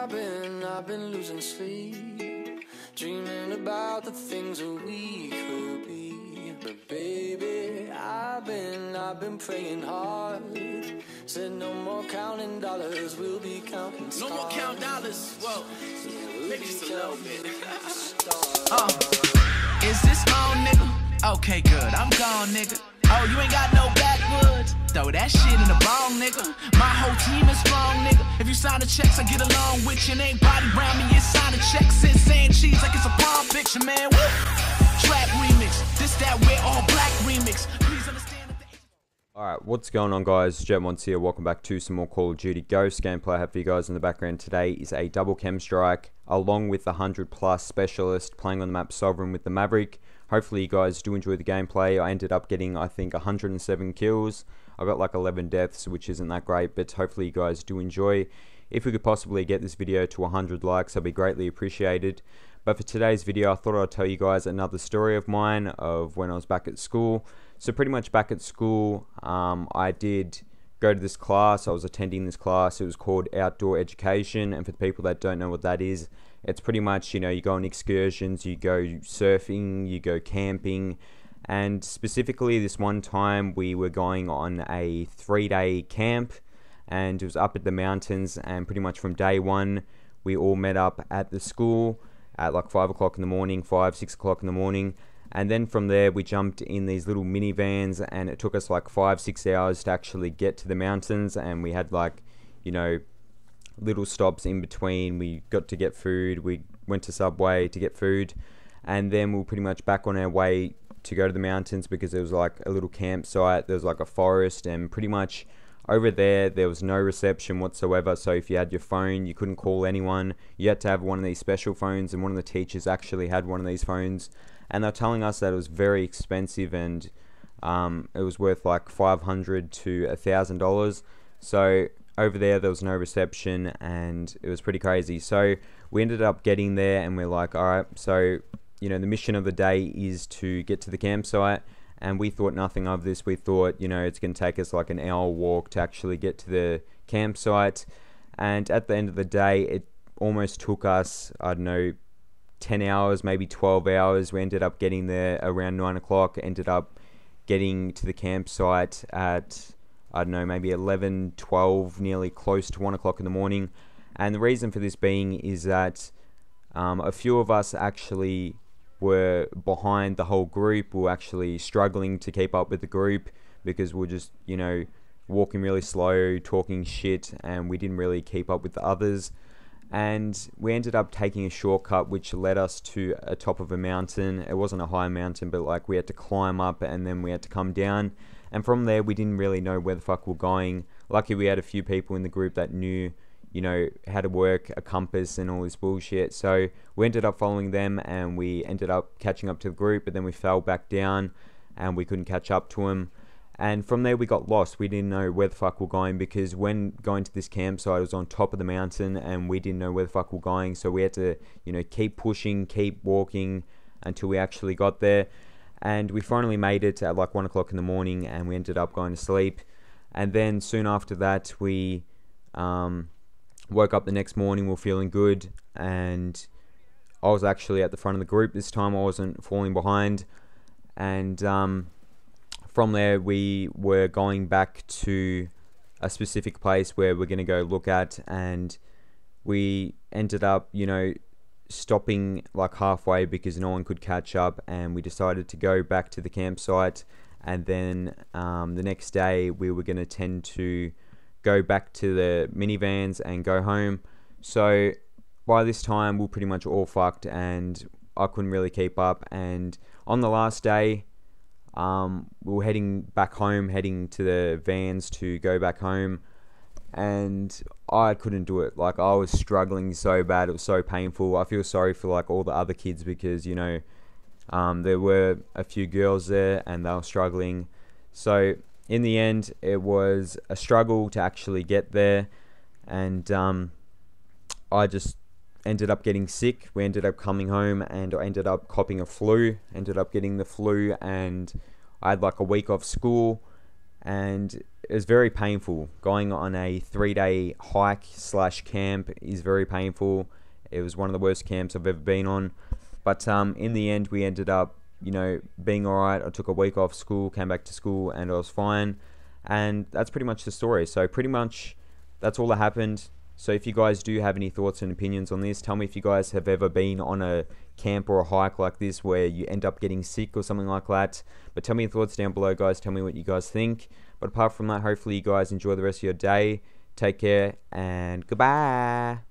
I've been losing sleep, dreaming about the things that we could be. But baby, I've been praying hard. Said no more counting dollars, we'll be counting stars. No more count dollars, whoa, maybe just a little bit. Is this on, nigga? Okay, good, I'm gone, nigga. Oh, you ain't got no backwoods? Throw that shit in the ball, nigga. My whole team is strong, nigga. If you sign the checks, I get along with you. And ain't body round me, it's sign a check. Sit saying cheese like it's a palm picture, man. Woo! Trap remix, this that we're all black remix. Please understand that. Alright, what's going on, guys? Jetmons here. Welcome back to some more Call of Duty Ghost gameplay. I have for you guys in the background today is a double chem strike along with the 100+ specialist playing on the map Sovereign with the Maverick. Hopefully you guys do enjoy the gameplay. I ended up getting, I think, 107 kills. I got like 11 deaths, which isn't that great, but hopefully you guys do enjoy. If we could possibly get this video to 100 likes, I'd be greatly appreciated. But for today's video, I thought I'd tell you guys another story of mine of when I was back at school. So pretty much back at school, I did go to this class. I was attending this class. It was called Outdoor Education, and for the people that don't know what that is, it's pretty much, you know, you go on excursions, you go surfing, you go camping, and specifically this one time we were going on a 3-day camp, and it was up at the mountains, and pretty much from day one we all met up at the school at like 5 o'clock in the morning, 6 o'clock in the morning, and then from there we jumped in these little minivans, and it took us like 5-6 hours to actually get to the mountains, and we had like, you know, little stops in between. We got to get food, we went to Subway to get food, and then we were pretty much back on our way to go to the mountains because there was like a little campsite, there was like a forest, and pretty much over there was no reception whatsoever. So if you had your phone, you couldn't call anyone. You had to have one of these special phones, and one of the teachers actually had one of these phones, and they're telling us that it was very expensive, and it was worth like $500 to $1,000. So over there was no reception, and it was pretty crazy. So we ended up getting there, and we're like, alright, so, you know, the mission of the day is to get to the campsite, and we thought nothing of this. We thought, you know, it's going to take us like an hour walk to actually get to the campsite, and at the end of the day, it almost took us, I don't know, 10 hours, maybe 12 hours. We ended up getting there around 9 o'clock, ended up getting to the campsite at, I don't know, maybe 11, 12, nearly close to 1 o'clock in the morning. And the reason for this being is that a few of us actually were behind the whole group. We were actually struggling to keep up with the group because we were just, you know, walking really slow, talking shit, and we didn't really keep up with the others. And we ended up taking a shortcut which led us to a top of a mountain. It wasn't a high mountain, but like we had to climb up and then we had to come down. And from there, we didn't really know where the fuck we're going. Lucky we had a few people in the group that knew, you know, how to work a compass and all this bullshit. So we ended up following them, and we ended up catching up to the group, but then we fell back down and we couldn't catch up to them. And from there, we got lost. We didn't know where the fuck we're going, because when going to this campsite, it was on top of the mountain, and we didn't know where the fuck we're going. So we had to, you know, keep pushing, keep walking until we actually got there. And we finally made it at like 1 o'clock in the morning, and we ended up going to sleep. And then soon after that, we woke up the next morning. We were feeling good, and I was actually at the front of the group this time. I wasn't falling behind. And from there, we were going back to a specific place where we're going to go look at, and we ended up, you know, stopping like halfway because no one could catch up, and we decided to go back to the campsite. And then the next day we were going to tend to go back to the minivans and go home. So by this time we were pretty much all fucked, and I couldn't really keep up. And on the last day, we were heading back home, heading to the vans to go back home, and I couldn't do it. Like, I was struggling so bad. It was so painful. I feel sorry for like all the other kids, because, you know, there were a few girls there and they were struggling. So in the end, it was a struggle to actually get there, and I just ended up getting sick. We ended up coming home, and I ended up copping a flu, ended up getting the flu, and I had like a week off school, and was very painful. Going on a 3-day hike / camp is very painful. It was one of the worst camps I've ever been on. But in the end, we ended up, being alright. I took a week off school, came back to school, and I was fine. And that's pretty much the story. So pretty much that's all that happened. So if you guys do have any thoughts and opinions on this, tell me if you guys have ever been on a camp or a hike like this where you end up getting sick or something like that. But tell me your thoughts down below, guys. Tell me what you guys think. But apart from that, hopefully you guys enjoy the rest of your day. Take care and goodbye.